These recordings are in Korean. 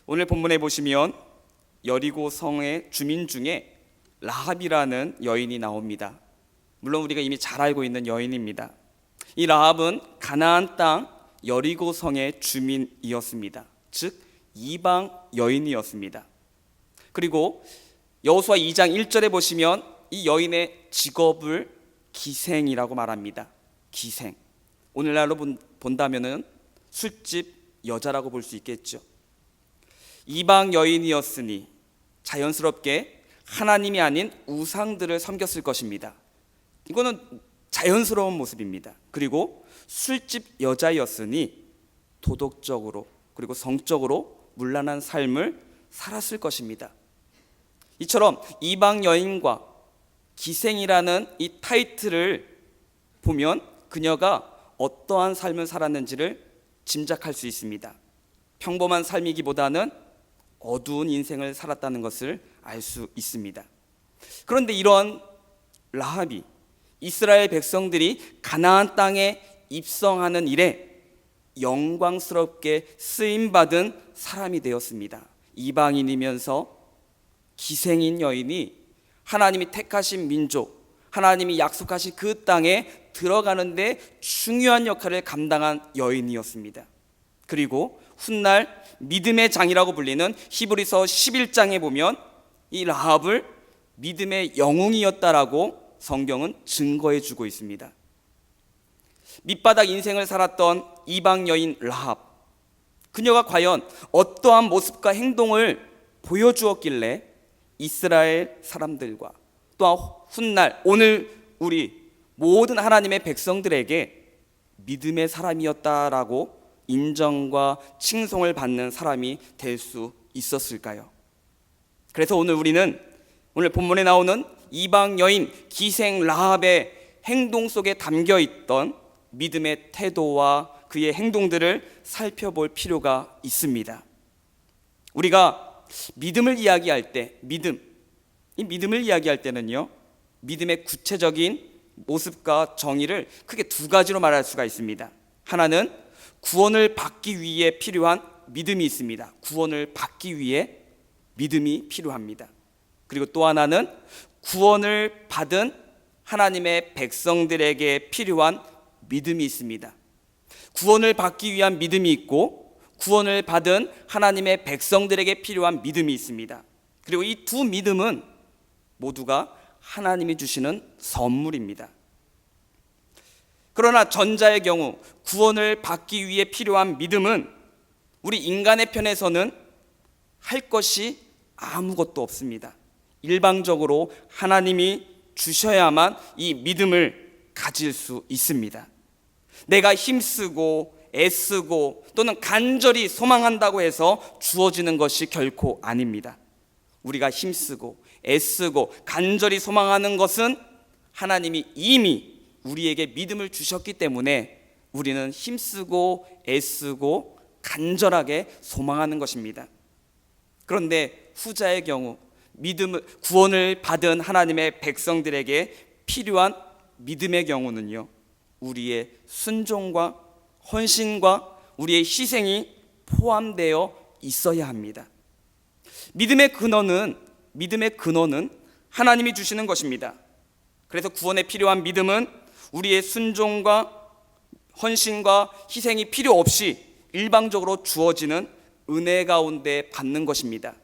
오늘 본문에 보시면 여리고 성의 주민 중에 라합이라는 여인이 나옵니다. 물론 우리가 이미 잘 알고 있는 여인입니다. 이 라합은 가나안 땅 여리고 성의 주민이었습니다. 즉 이방 여인이었습니다. 그리고 여호수아 2장 1절에 보시면 이 여인의 직업을 기생이라고 말합니다. 기생. 오늘날로 본다면은 술집 여자라고 볼 수 있겠죠. 이방 여인이었으니 자연스럽게 하나님이 아닌 우상들을 섬겼을 것입니다. 이거는 자연스러운 모습입니다. 그리고 술집 여자였으니 도덕적으로 그리고 성적으로 문란한 삶을 살았을 것입니다. 이처럼 이방 여인과 기생이라는 이 타이틀을 보면 그녀가 어떠한 삶을 살았는지를 짐작할 수 있습니다. 평범한 삶이기보다는 어두운 인생을 살았다는 것을 알 수 있습니다. 그런데 이런 라합이 이스라엘 백성들이 가나안 땅에 입성하는 일에 영광스럽게 쓰임받은 사람이 되었습니다. 이방인이면서 기생인 여인이 하나님이 택하신 민족, 하나님이 약속하신 그 땅에 들어가는데 중요한 역할을 감당한 여인이었습니다. 그리고 훗날 믿음의 장이라고 불리는 히브리서 11장에 보면 이 라합을 믿음의 영웅이었다라고 성경은 증거해 주고 있습니다. 밑바닥 인생을 살았던 이방 여인 라합, 그녀가 과연 어떠한 모습과 행동을 보여주었길래 이스라엘 사람들과 또한 훗날 오늘 우리 모든 하나님의 백성들에게 믿음의 사람이었다라고 인정과 칭송을 받는 사람이 될 수 있었을까요? 그래서 우리는 오늘 본문에 나오는 이방 여인 기생 라합의 행동 속에 담겨 있던 믿음의 태도와 그의 행동들을 살펴볼 필요가 있습니다. 우리가 믿음을 이야기할 때, 이 믿음을 이야기할 때는요, 믿음의 구체적인 모습과 정의를 크게 두 가지로 말할 수가 있습니다. 하나는 구원을 받기 위해 필요한 믿음이 있습니다. 구원을 받기 위해 믿음이 필요합니다. 그리고 또 하나는 구원을 받은 하나님의 백성들에게 필요한 믿음이 있습니다. 구원을 받기 위한 믿음이 있고 구원을 받은 하나님의 백성들에게 필요한 믿음이 있습니다. 그리고 이 두 믿음은 모두가 하나님이 주시는 선물입니다. 그러나 전자의 경우 구원을 받기 위해 필요한 믿음은 우리 인간의 편에서는 할 것이 아무것도 없습니다. 일방적으로 하나님이 주셔야만 이 믿음을 가질 수 있습니다. 내가 힘쓰고 애쓰고 또는 간절히 소망한다고 해서 주어지는 것이 결코 아닙니다. 우리가 힘쓰고 애쓰고 간절히 소망하는 것은 하나님이 이미 우리에게 믿음을 주셨기 때문에 우리는 힘쓰고 애쓰고 간절하게 소망하는 것입니다. 그런데 후자의 경우 구원을 받은 하나님의 백성들에게 필요한 믿음의 경우는요, 우리의 순종과 헌신과 우리의 희생이 포함되어 있어야 합니다. 믿음의 근원은 하나님이 주시는 것입니다. 그래서 구원에 필요한 믿음은 우리의 순종과 헌신과 희생이 필요 없이 일방적으로 주어지는 은혜 가운데 받는 것입니다.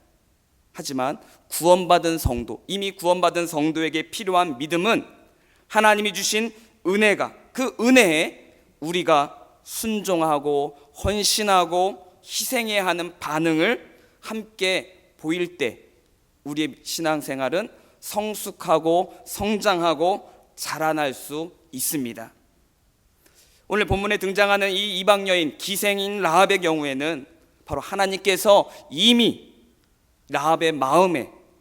하지만 이미 구원받은 성도에게 필요한 믿음은 하나님이 주신 그 은혜에 우리가 순종하고 헌신하고 희생해야 하는 반응을 함께 보일 때 우리의 신앙생활은 성숙하고 성장하고 자라날 수 있습니다. 오늘 본문에 등장하는 이 이방 여인 기생인 라합의 경우에는 바로 하나님께서 이미 라합의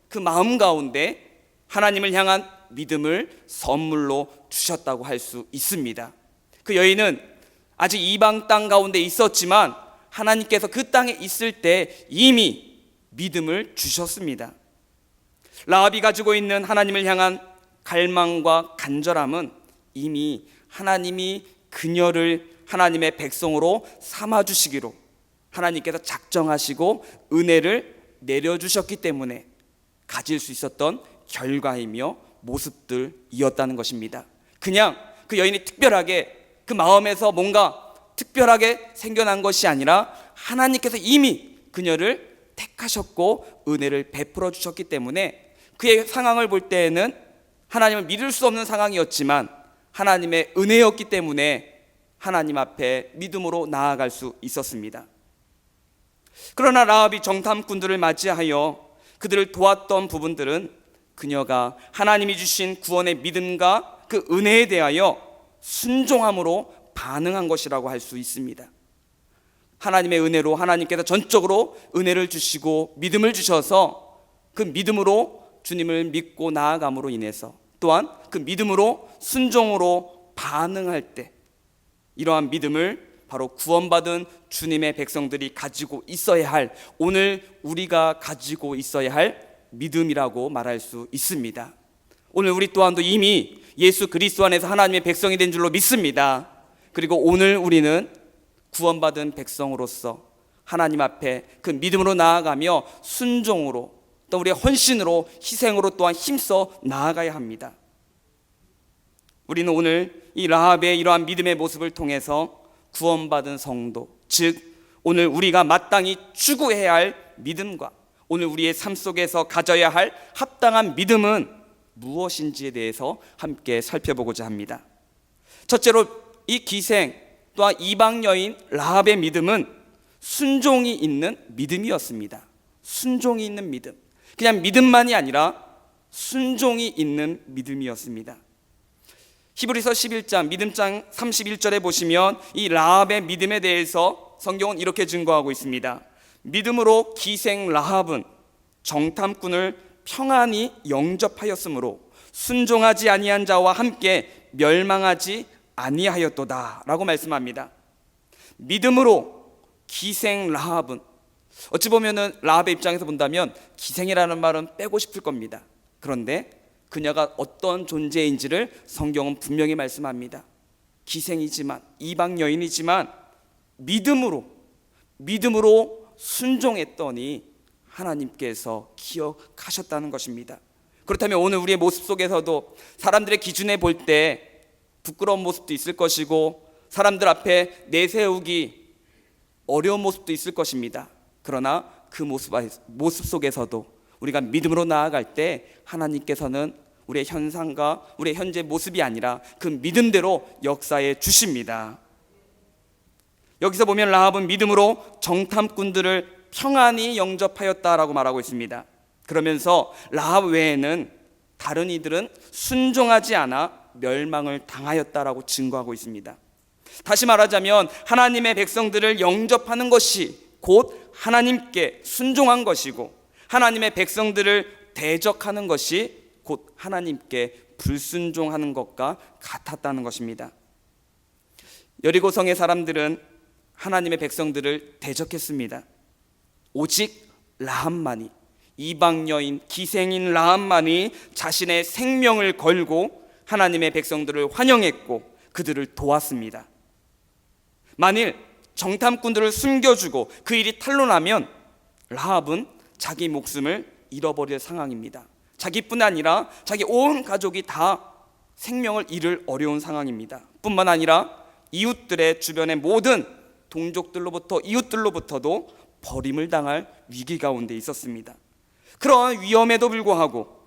그 마음 가운데 하나님을 향한 믿음을 선물로 주셨다고 할 수 있습니다. 그 여인은 아직 이방 땅 가운데 있었지만 하나님께서 그 땅에 있을 때 이미 믿음을 주셨습니다. 라합이 가지고 있는 하나님을 향한 갈망과 간절함은 이미 하나님이 그녀를 하나님의 백성으로 삼아주시기로 하나님께서 작정하시고 은혜를 내려주셨기 때문에 가질 수 있었던 결과이며 모습들이었다는 것입니다. 그냥 그 여인이 특별하게 그 마음에서 뭔가 특별하게 생겨난 것이 아니라 하나님께서 이미 그녀를 택하셨고 은혜를 베풀어 주셨기 때문에 그의 상황을 볼 때에는 하나님을 믿을 수 없는 상황이었지만 하나님의 은혜였기 때문에 하나님 앞에 믿음으로 나아갈 수 있었습니다. 그러나 라합이 정탐꾼들을 맞이하여 그들을 도왔던 부분들은 그녀가 하나님이 주신 구원의 믿음과 그 은혜에 대하여 순종함으로 반응한 것이라고 할 수 있습니다. 하나님의 은혜로 하나님께서 전적으로 은혜를 주시고 믿음을 주셔서 그 믿음으로 주님을 믿고 나아감으로 인해서 또한 그 믿음으로 순종으로 반응할 때 이러한 믿음을 바로 구원받은 주님의 백성들이 가지고 있어야 할, 오늘 우리가 가지고 있어야 할 믿음이라고 말할 수 있습니다. 오늘 우리 또한도 이미 예수 그리스도 안에서 하나님의 백성이 된 줄로 믿습니다. 그리고 오늘 우리는 구원받은 백성으로서 하나님 앞에 그 믿음으로 나아가며 순종으로 또 우리의 헌신으로 희생으로 또한 힘써 나아가야 합니다. 우리는 오늘 이 라합의 이러한 믿음의 모습을 통해서 구원받은 성도, 즉 오늘 우리가 마땅히 추구해야 할 믿음과 오늘 우리의 삶 속에서 가져야 할 합당한 믿음은 무엇인지에 대해서 함께 살펴보고자 합니다. 첫째로 이 기생 또한 이방 여인 라합의 믿음은 순종이 있는 믿음이었습니다. 순종이 있는 믿음, 그냥 믿음만이 아니라 순종이 있는 믿음이었습니다. 히브리서 11장 믿음장 31절에 보시면 이 라합의 믿음에 대해서 성경은 이렇게 증거하고 있습니다. 믿음으로 기생 라합은 정탐꾼을 평안히 영접하였으므로 순종하지 아니한 자와 함께 멸망하지 아니하였도다 라고 말씀합니다. 믿음으로 기생 라합은, 어찌 보면은 라합의 입장에서 본다면 기생이라는 말은 빼고 싶을 겁니다. 그런데 그녀가 어떤 존재인지를 성경은 분명히 말씀합니다. 기생이지만 이방 여인이지만 믿음으로 순종했더니 하나님께서 기억하셨다는 것입니다. 그렇다면 오늘 우리의 모습 속에서도 사람들의 기준에 볼 때 부끄러운 모습도 있을 것이고 사람들 앞에 내세우기 어려운 모습도 있을 것입니다. 그러나 그 모습 속에서도 우리가 믿음으로 나아갈 때 하나님께서는 우리의 현상과 우리의 현재 모습이 아니라 그 믿음대로 역사해 주십니다. 여기서 보면 라합은 믿음으로 정탐꾼들을 평안히 영접하였다라고 말하고 있습니다. 그러면서 라합 외에는 다른 이들은 순종하지 않아 멸망을 당하였다라고 증거하고 있습니다. 다시 말하자면 하나님의 백성들을 영접하는 것이 곧 하나님께 순종한 것이고 하나님의 백성들을 대적하는 것이 곧 하나님께 불순종하는 것과 같았다는 것입니다. 여리고성의 사람들은 하나님의 백성들을 대적했습니다. 오직 라합만이, 이방 여인 기생인 라합만이 자신의 생명을 걸고 하나님의 백성들을 환영했고 그들을 도왔습니다. 만일 정탐꾼들을 숨겨주고 그 일이 탄로나면 라합은 자기 목숨을 잃어버릴 상황입니다. 자기뿐 아니라 자기 온 가족이 다 생명을 잃을 어려운 상황입니다. 뿐만 아니라 이웃들의 주변의 모든 동족들로부터 이웃들로부터도 버림을 당할 위기 가운데 있었습니다. 그러한 위험에도 불구하고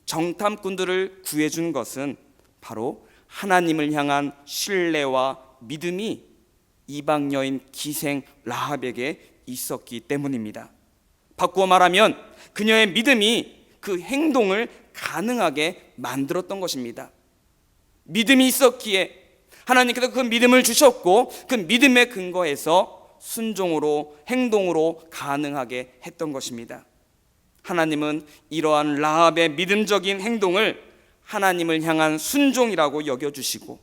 정탐꾼들을 구해준 것은 바로 하나님을 향한 신뢰와 믿음이 이방 여인 기생 라합에게 있었기 때문입니다. 바꾸어 말하면 그녀의 믿음이 그 행동을 가능하게 만들었던 것입니다. 믿음이 있었기에 하나님께서 그 믿음을 주셨고 그 믿음의 근거에서 순종으로 행동으로 가능하게 했던 것입니다. 하나님은 이러한 라합의 믿음적인 행동을 하나님을 향한 순종이라고 여겨주시고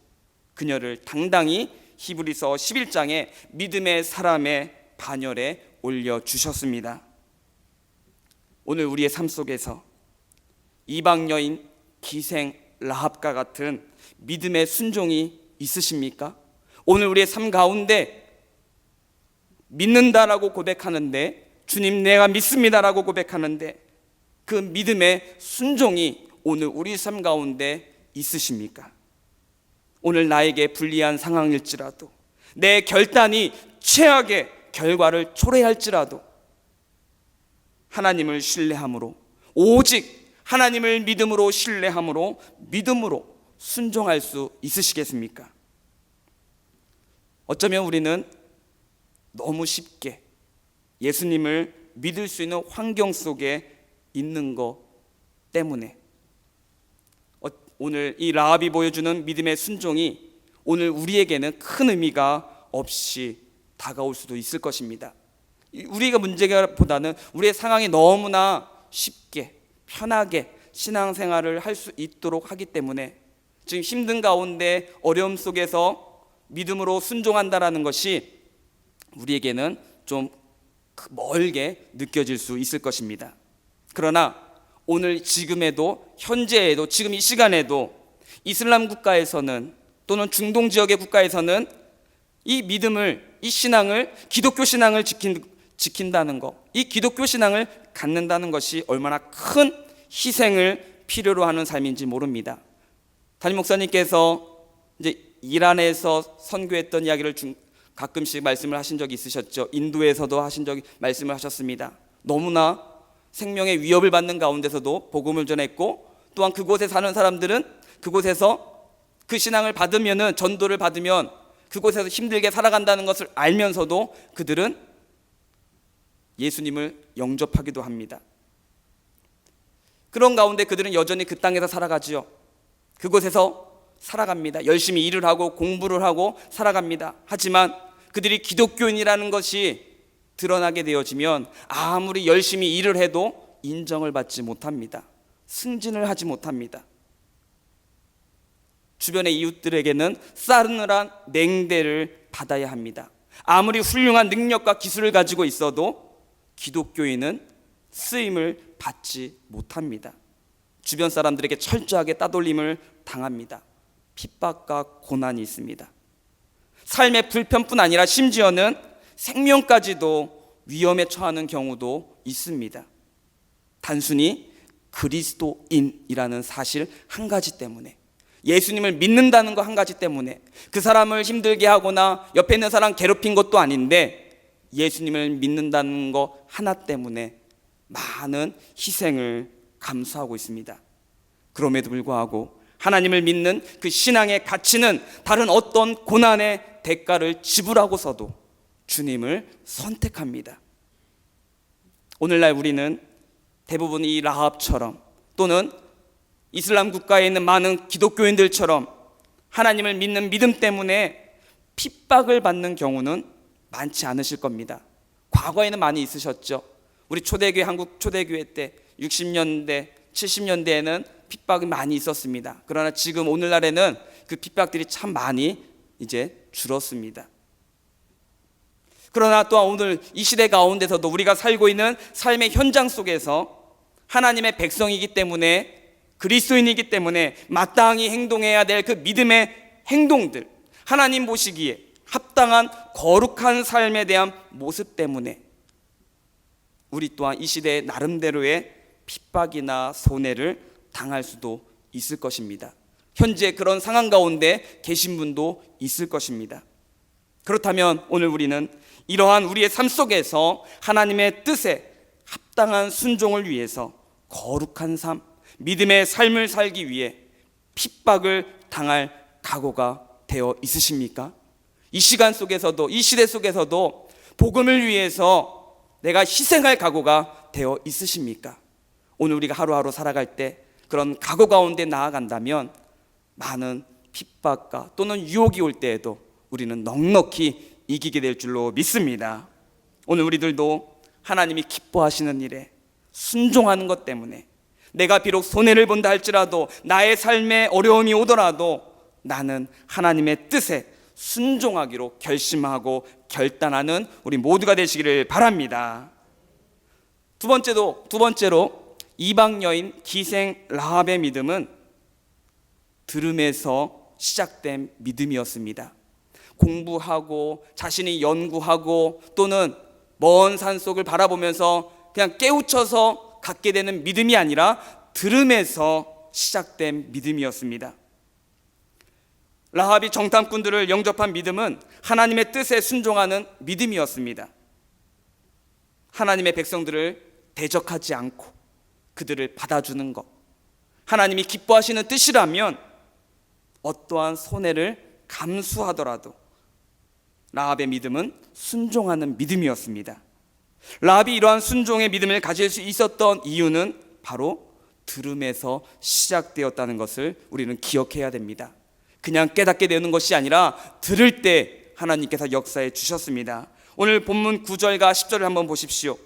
그녀를 당당히 히브리서 11장에 믿음의 사람의 반열에 올려주셨습니다. 오늘 우리의 삶 속에서 이방 여인 기생 라합과 같은 믿음의 순종이 있으십니까? 오늘 우리의 삶 가운데 믿는다라고 고백하는데, 주님 내가 믿습니다라고 고백하는데 그 믿음의 순종이 오늘 우리 삶 가운데 있으십니까? 오늘 나에게 불리한 상황일지라도, 내 결단이 최악의 결과를 초래할지라도 하나님을 신뢰함으로, 오직 하나님을 믿음으로 신뢰함으로 믿음으로 순종할 수 있으시겠습니까? 어쩌면 우리는 너무 쉽게 예수님을 믿을 수 있는 환경 속에 있는 것 때문에 오늘 이 라합이 보여주는 믿음의 순종이 오늘 우리에게는 큰 의미가 없이 다가올 수도 있을 것입니다. 우리가 문제보다는 우리의 상황이 너무나 쉽게 편하게 신앙생활을 할 수 있도록 하기 때문에 지금 힘든 가운데 어려움 속에서 믿음으로 순종한다라는 것이 우리에게는 좀 멀게 느껴질 수 있을 것입니다. 그러나 오늘 지금에도, 현재에도, 지금 이 시간에도 이슬람 국가에서는 또는 중동 지역의 국가에서는 이 믿음을, 이 신앙을, 기독교 신앙을 지킨다는 것, 이 기독교 신앙을 갖는다는 것이 얼마나 큰 희생을 필요로 하는 삶인지 모릅니다. 담임 목사님께서 이제 이란에서 선교했던 이야기를 가끔씩 말씀을 하신 적이 있으셨죠. 인도에서도 말씀을 하셨습니다. 너무나 생명의 위협을 받는 가운데서도 복음을 전했고, 또한 그곳에 사는 사람들은 그곳에서 그 신앙을 받으면은, 전도를 받으면 그곳에서 힘들게 살아간다는 것을 알면서도 그들은 예수님을 영접하기도 합니다. 그런 가운데 그들은 여전히 그 땅에서 살아가지요. 그곳에서 살아갑니다. 열심히 일을 하고 공부를 하고 살아갑니다. 하지만 그들이 기독교인이라는 것이 드러나게 되어지면 아무리 열심히 일을 해도 인정을 받지 못합니다. 승진을 하지 못합니다. 주변의 이웃들에게는 싸늘한 냉대를 받아야 합니다. 아무리 훌륭한 능력과 기술을 가지고 있어도 기독교인은 쓰임을 받지 못합니다. 주변 사람들에게 철저하게 따돌림을 당합니다. 핍박과 고난이 있습니다. 삶의 불편뿐 아니라 심지어는 생명까지도 위험에 처하는 경우도 있습니다. 단순히 그리스도인이라는 사실 한 가지 때문에, 예수님을 믿는다는 거 한 가지 때문에, 그 사람을 힘들게 하거나 옆에 있는 사람 괴롭힌 것도 아닌데 예수님을 믿는다는 거 하나 때문에 많은 희생을 감수하고 있습니다. 그럼에도 불구하고 하나님을 믿는 그 신앙의 가치는 다른 어떤 고난의 대가를 지불하고서도 주님을 선택합니다. 오늘날 우리는 대부분 이 라합처럼, 또는 이슬람 국가에 있는 많은 기독교인들처럼 하나님을 믿는 믿음 때문에 핍박을 받는 경우는 많지 않으실 겁니다. 과거에는 많이 있으셨죠. 우리 초대교회, 한국 초대교회 때 60년대, 70년대에는 핍박이 많이 있었습니다. 그러나 지금 오늘날에는 그 핍박들이 참 많이 이제 줄었습니다. 그러나 또한 오늘 이 시대 가운데서도 우리가 살고 있는 삶의 현장 속에서 하나님의 백성이기 때문에, 그리스도인이기 때문에 마땅히 행동해야 될 그 믿음의 행동들, 하나님 보시기에 합당한 거룩한 삶에 대한 모습 때문에 우리 또한 이 시대의 나름대로의 핍박이나 손해를 당할 수도 있을 것입니다. 현재 그런 상황 가운데 계신 분도 있을 것입니다. 그렇다면 오늘 우리는 이러한 우리의 삶 속에서 하나님의 뜻에 합당한 순종을 위해서 거룩한 삶, 믿음의 삶을 살기 위해 핍박을 당할 각오가 되어 있으십니까? 이 시간 속에서도, 이 시대 속에서도 복음을 위해서 내가 희생할 각오가 되어 있으십니까? 오늘 우리가 하루하루 살아갈 때 그런 각오 가운데 나아간다면 많은 핍박과 또는 유혹이 올 때에도 우리는 넉넉히 이기게 될 줄로 믿습니다. 오늘 우리들도 하나님이 기뻐하시는 일에 순종하는 것 때문에 내가 비록 손해를 본다 할지라도, 나의 삶에 어려움이 오더라도 나는 하나님의 뜻에 순종하기로 결심하고 결단하는 우리 모두가 되시기를 바랍니다. 두 번째로 이방 여인 기생 라합의 믿음은 들음에서 시작된 믿음이었습니다. 공부하고 자신이 연구하고 또는 먼 산속을 바라보면서 그냥 깨우쳐서 갖게 되는 믿음이 아니라 들음에서 시작된 믿음이었습니다. 라합이 정탐꾼들을 영접한 믿음은 하나님의 뜻에 순종하는 믿음이었습니다. 하나님의 백성들을 대적하지 않고 그들을 받아주는 것, 하나님이 기뻐하시는 뜻이라면 어떠한 손해를 감수하더라도 라합의 믿음은 순종하는 믿음이었습니다. 라합이 이러한 순종의 믿음을 가질 수 있었던 이유는 바로 들음에서 시작되었다는 것을 우리는 기억해야 됩니다. 그냥 깨닫게 되는 것이 아니라 들을 때 하나님께서 역사해 주셨습니다. 오늘 본문 9절과 10절을 한번 보십시오.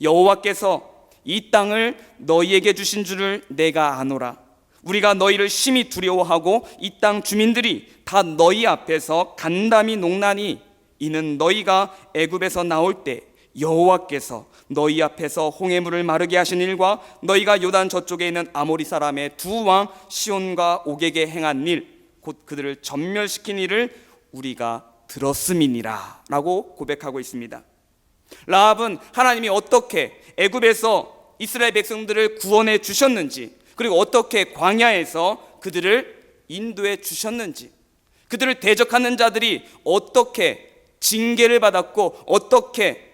여호와께서 이 땅을 너희에게 주신 줄을 내가 아노라. 우리가 너희를 심히 두려워하고 이 땅 주민들이 다 너희 앞에서 간담이 녹나니 이는 너희가 애굽에서 나올 때 여호와께서 너희 앞에서 홍해물을 마르게 하신 일과 너희가 요단 저쪽에 있는 아모리 사람의 두 왕 시온과 옥에게 행한 일 곧 그들을 전멸시킨 일을 우리가 들었음이니라 라고 고백하고 있습니다. 라합은 하나님이 어떻게 애굽에서 이스라엘 백성들을 구원해 주셨는지, 그리고 어떻게 광야에서 그들을 인도해 주셨는지, 그들을 대적하는 자들이 어떻게 징계를 받았고 어떻게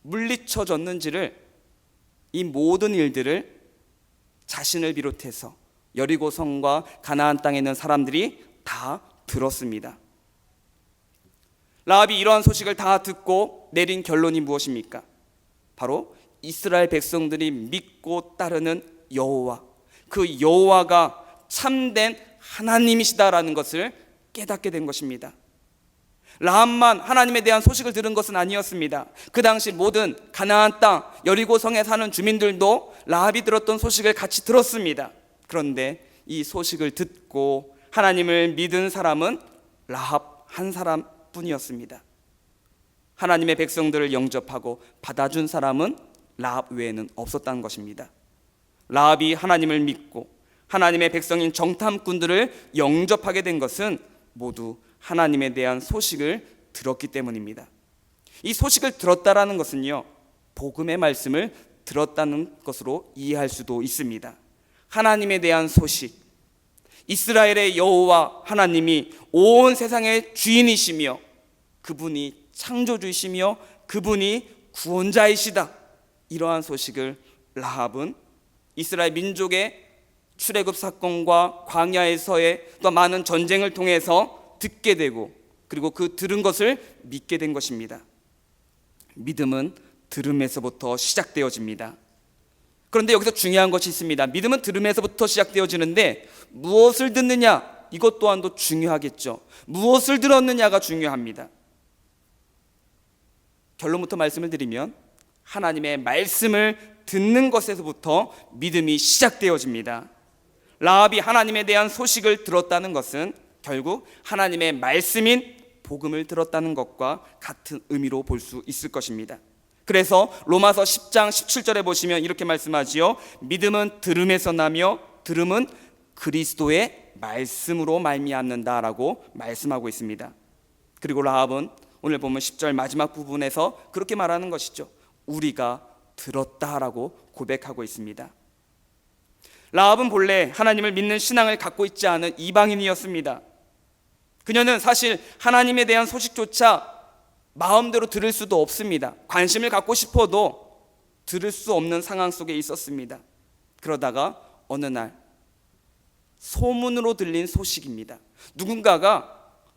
물리쳐졌는지를, 이 모든 일들을 자신을 비롯해서 여리고성과 가나안 땅에 있는 사람들이 다 들었습니다. 라합이 이러한 소식을 다 듣고 내린 결론이 무엇입니까? 바로 이스라엘 백성들이 믿고 따르는 여호와, 그 여호와가 참된 하나님이시다라는 것을 깨닫게 된 것입니다. 라합만 하나님에 대한 소식을 들은 것은 아니었습니다. 그 당시 모든 가나안 땅 여리고성에 사는 주민들도 라합이 들었던 소식을 같이 들었습니다. 그런데 이 소식을 듣고 하나님을 믿은 사람은 라합 한 사람뿐이었습니다. 하나님의 백성들을 영접하고 받아준 사람은 라합 외에는 없었다는 것입니다. 라합이 하나님을 믿고 하나님의 백성인 정탐꾼들을 영접하게 된 것은 모두 하나님에 대한 소식을 들었기 때문입니다. 이 소식을 들었다라는 것은요, 복음의 말씀을 들었다는 것으로 이해할 수도 있습니다. 하나님에 대한 소식, 이스라엘의 여호와 하나님이 온 세상의 주인이시며 그분이 창조주이시며 그분이 구원자이시다, 이러한 소식을 라합은 이스라엘 민족의 출애굽 사건과 광야에서의 또 많은 전쟁을 통해서 듣게 되고, 그리고 그 들은 것을 믿게 된 것입니다. 믿음은 들음에서부터 시작되어집니다. 그런데 여기서 중요한 것이 있습니다. 믿음은 들음에서부터 시작되어지는데 무엇을 듣느냐, 이것 또한도 중요하겠죠. 무엇을 들었느냐가 중요합니다. 결론부터 말씀을 드리면 하나님의 말씀을 듣는 것에서부터 믿음이 시작되어집니다. 라합이 하나님에 대한 소식을 들었다는 것은 결국 하나님의 말씀인 복음을 들었다는 것과 같은 의미로 볼 수 있을 것입니다. 그래서 로마서 10장 17절에 보시면 이렇게 말씀하지요. 믿음은 들음에서 나며 들음은 그리스도의 말씀으로 말미암는다라고 말씀하고 있습니다. 그리고 라합은 오늘 보면 10절 마지막 부분에서 그렇게 말하는 것이죠. 우리가 들었다라고 고백하고 있습니다. 라합은 본래 하나님을 믿는 신앙을 갖고 있지 않은 이방인이었습니다. 그녀는 사실 하나님에 대한 소식조차 마음대로 들을 수도 없습니다. 관심을 갖고 싶어도 들을 수 없는 상황 속에 있었습니다. 그러다가 어느 날 소문으로 들린 소식입니다. 누군가가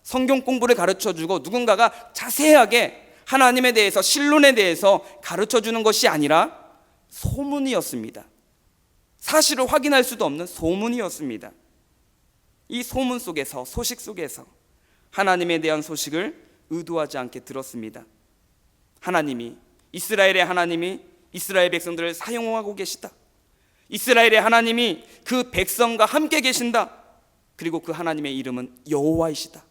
성경 공부를 가르쳐주고 누군가가 자세하게 하나님에 대해서, 신론에 대해서 가르쳐주는 것이 아니라 소문이었습니다. 사실을 확인할 수도 없는 소문이었습니다. 이 소문 속에서, 소식 속에서 하나님에 대한 소식을 의도하지 않게 들었습니다. 하나님이, 이스라엘의 하나님이 이스라엘 백성들을 사용하고 계시다. 이스라엘의 하나님이 그 백성과 함께 계신다. 그리고 그 하나님의 이름은 여호와이시다.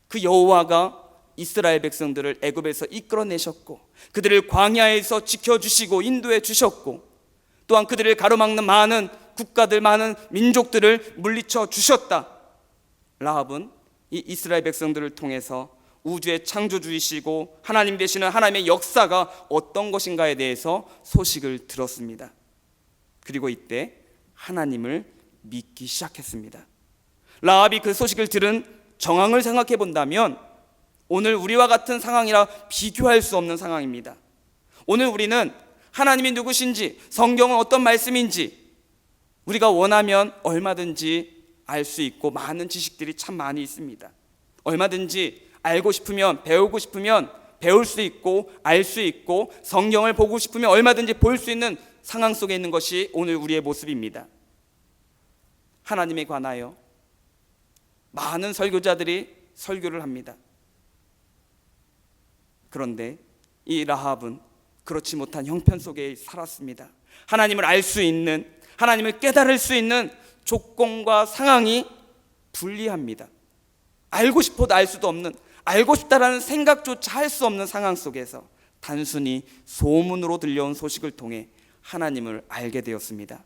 그 여호와가 이스라엘 백성들을 애굽에서 이끌어내셨고 그들을 광야에서 지켜주시고 인도해 주셨고 또한 그들을 가로막는 많은 국가들, 많은 민족들을 물리쳐 주셨다. 라합은 이 이스라엘 백성들을 통해서 우주의 창조주이시고 하나님 되시는 하나님의 역사가 어떤 것인가에 대해서 소식을 들었습니다. 그리고 이때 하나님을 믿기 시작했습니다. 라합이 그 소식을 들은 정황을 생각해 본다면 오늘 우리와 같은 상황이라 비교할 수 없는 상황입니다. 오늘 우리는 하나님이 누구신지, 성경은 어떤 말씀인지 우리가 원하면 얼마든지 알 수 있고 많은 지식들이 참 많이 있습니다. 얼마든지 알고 싶으면, 배우고 싶으면 배울 수 있고 알 수 있고, 성경을 보고 싶으면 얼마든지 볼 수 있는 상황 속에 있는 것이 오늘 우리의 모습입니다. 하나님에 관하여 많은 설교자들이 설교를 합니다. 그런데 이 라합은 그렇지 못한 형편 속에 살았습니다. 하나님을 알 수 있는, 하나님을 깨달을 수 있는 조건과 상황이 불리합니다. 알고 싶어도 알 수도 없는, 알고 싶다라는 생각조차 할 수 없는 상황 속에서 단순히 소문으로 들려온 소식을 통해 하나님을 알게 되었습니다.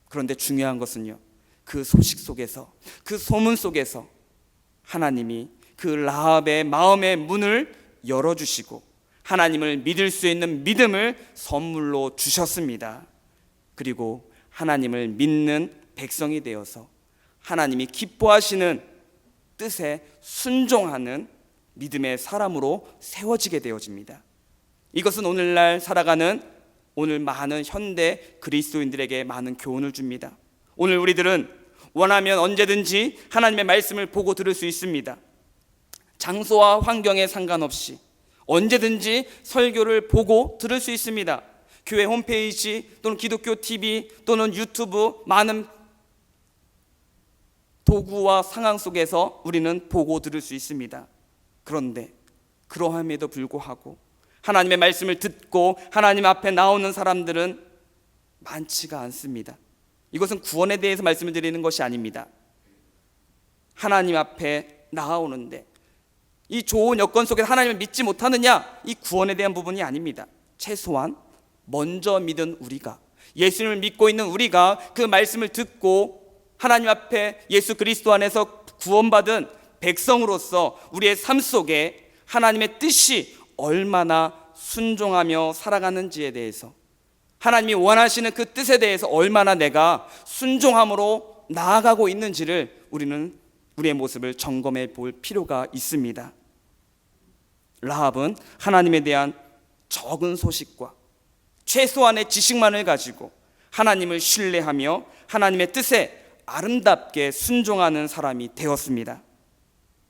그런데 중요한 것은요, 그 소식 속에서, 그 소문 속에서 하나님이 그 라합의 마음의 문을 열어주시고 하나님을 믿을 수 있는 믿음을 선물로 주셨습니다. 그리고 하나님을 믿는 백성이 되어서 하나님이 기뻐하시는 뜻에 순종하는 믿음의 사람으로 세워지게 되어집니다. 이것은 오늘날 살아가는 오늘 많은 현대 그리스도인들에게 많은 교훈을 줍니다. 오늘 우리들은 원하면 언제든지 하나님의 말씀을 보고 들을 수 있습니다. 장소와 환경에 상관없이 언제든지 설교를 보고 들을 수 있습니다. 교회 홈페이지 또는 기독교 TV 또는 유튜브, 많은 도구와 상황 속에서 우리는 보고 들을 수 있습니다. 그런데 그러함에도 불구하고 하나님의 말씀을 듣고 하나님 앞에 나오는 사람들은 많지가 않습니다. 이것은 구원에 대해서 말씀을 드리는 것이 아닙니다. 하나님 앞에 나아오는데 이 좋은 여건 속에서 하나님을 믿지 못하느냐, 이 구원에 대한 부분이 아닙니다. 최소한 먼저 믿은 우리가, 예수님을 믿고 있는 우리가 그 말씀을 듣고 하나님 앞에 예수 그리스도 안에서 구원받은 백성으로서 우리의 삶 속에 하나님의 뜻이 얼마나 순종하며 살아가는지에 대해서, 하나님이 원하시는 그 뜻에 대해서 얼마나 내가 순종함으로 나아가고 있는지를 우리는 우리의 모습을 점검해 볼 필요가 있습니다. 라합은 하나님에 대한 적은 소식과 최소한의 지식만을 가지고 하나님을 신뢰하며 하나님의 뜻에 아름답게 순종하는 사람이 되었습니다.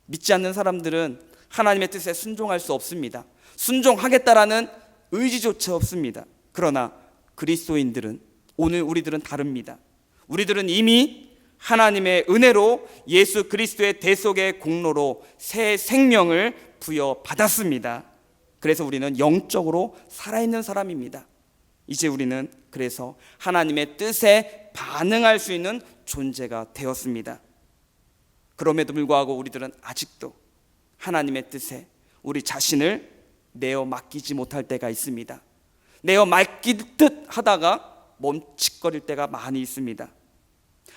믿지 않는 사람들은 하나님의 뜻에 순종할 수 없습니다. 순종하겠다라는 의지조차 없습니다. 그러나 그리스도인들은, 오늘 우리들은 다릅니다. 우리들은 이미 하나님의 은혜로 예수 그리스도의 대속의 공로로 새 생명을 부여받았습니다. 그래서 우리는 영적으로 살아있는 사람입니다. 이제 우리는 그래서 하나님의 뜻에 반응할 수 있는 존재가 되었습니다. 그럼에도 불구하고 우리들은 아직도 하나님의 뜻에 우리 자신을 내어 맡기지 못할 때가 있습니다. 내어 맡길 듯 하다가 멈칫거릴 때가 많이 있습니다.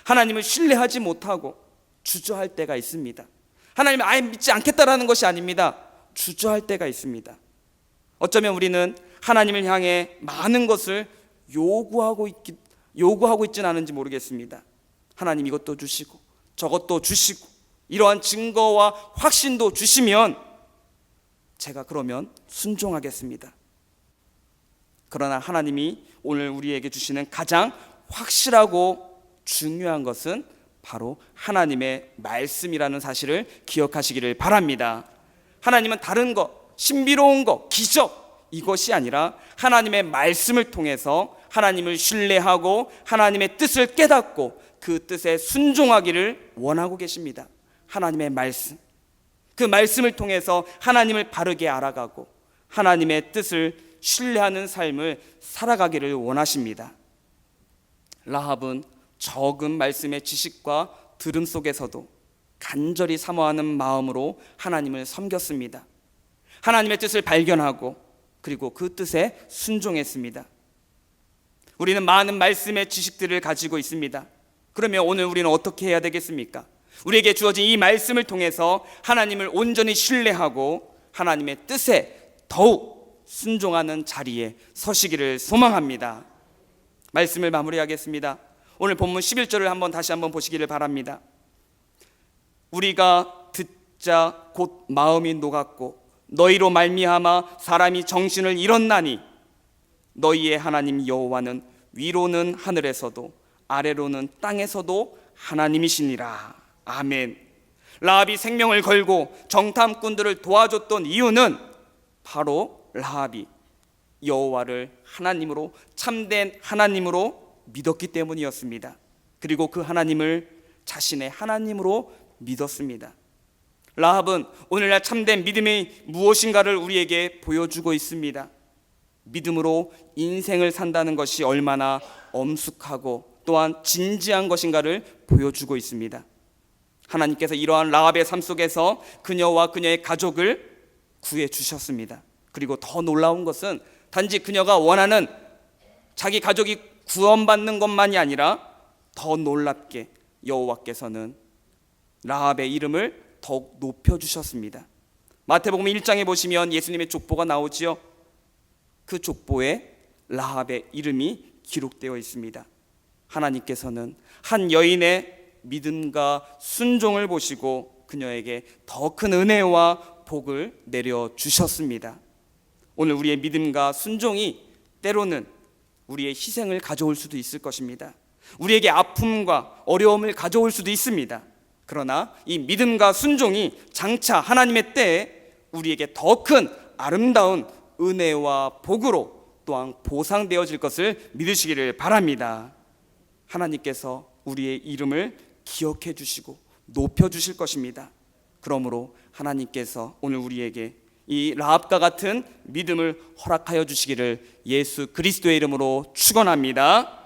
하나님을 신뢰하지 못하고 주저할 때가 있습니다. 하나님을 아예 믿지 않겠다라는 것이 아닙니다. 주저할 때가 있습니다. 어쩌면 우리는 하나님을 향해 많은 것을 요구하고 있지는 않은지 모르겠습니다. 하나님 이것도 주시고 저것도 주시고 이러한 증거와 확신도 주시면 제가 그러면 순종하겠습니다. 그러나 하나님이 오늘 우리에게 주시는 가장 확실하고 중요한 것은 바로 하나님의 말씀이라는 사실을 기억하시기를 바랍니다. 하나님은 다른 것, 신비로운 것, 기적, 이것이 아니라 하나님의 말씀을 통해서 하나님을 신뢰하고 하나님의 뜻을 깨닫고 그 뜻에 순종하기를 원하고 계십니다. 하나님의 말씀, 그 말씀을 통해서 하나님을 바르게 알아가고 하나님의 뜻을 신뢰하는 삶을 살아가기를 원하십니다. 라합은 적은 말씀의 지식과 들음 속에서도 간절히 사모하는 마음으로 하나님을 섬겼습니다. 하나님의 뜻을 발견하고 그리고 그 뜻에 순종했습니다. 우리는 많은 말씀의 지식들을 가지고 있습니다. 그러면 오늘 우리는 어떻게 해야 되겠습니까? 우리에게 주어진 이 말씀을 통해서 하나님을 온전히 신뢰하고 하나님의 뜻에 더욱 순종하는 자리에 서시기를 소망합니다. 말씀을 마무리하겠습니다. 오늘 본문 11절을 다시 한번 보시기를 바랍니다. 우리가 듣자 곧 마음이 녹았고 너희로 말미암아 사람이 정신을 잃었나니 너희의 하나님 여호와는 위로는 하늘에서도 아래로는 땅에서도 하나님이시니라. 아멘. 라합이 생명을 걸고 정탐꾼들을 도와줬던 이유는 바로 라합이 여호와를 하나님으로, 참된 하나님으로 믿었기 때문이었습니다. 그리고 그 하나님을 자신의 하나님으로 믿었습니다. 라합은 오늘날 참된 믿음이 무엇인가를 우리에게 보여주고 있습니다. 믿음으로 인생을 산다는 것이 얼마나 엄숙하고 또한 진지한 것인가를 보여주고 있습니다. 하나님께서 이러한 라합의 삶 속에서 그녀와 그녀의 가족을 구해 주셨습니다. 그리고 더 놀라운 것은 단지 그녀가 원하는 자기 가족이 구원받는 것만이 아니라 더 놀랍게 여호와께서는 라합의 이름을 더욱 높여주셨습니다. 마태복음 1장에 보시면 예수님의 족보가 나오지요. 그 족보에 라합의 이름이 기록되어 있습니다. 하나님께서는 한 여인의 믿음과 순종을 보시고 그녀에게 더 큰 은혜와 복을 내려주셨습니다. 오늘 우리의 믿음과 순종이 때로는 우리의 희생을 가져올 수도 있을 것입니다. 우리에게 아픔과 어려움을 가져올 수도 있습니다. 그러나 이 믿음과 순종이 장차 하나님의 때에 우리에게 더 큰 아름다운 은혜와 복으로 또한 보상되어질 것을 믿으시기를 바랍니다. 하나님께서 우리의 이름을 기억해 주시고 높여 주실 것입니다. 그러므로 하나님께서 오늘 우리에게 이 라합과 같은 믿음을 허락하여 주시기를 예수 그리스도의 이름으로 축원합니다.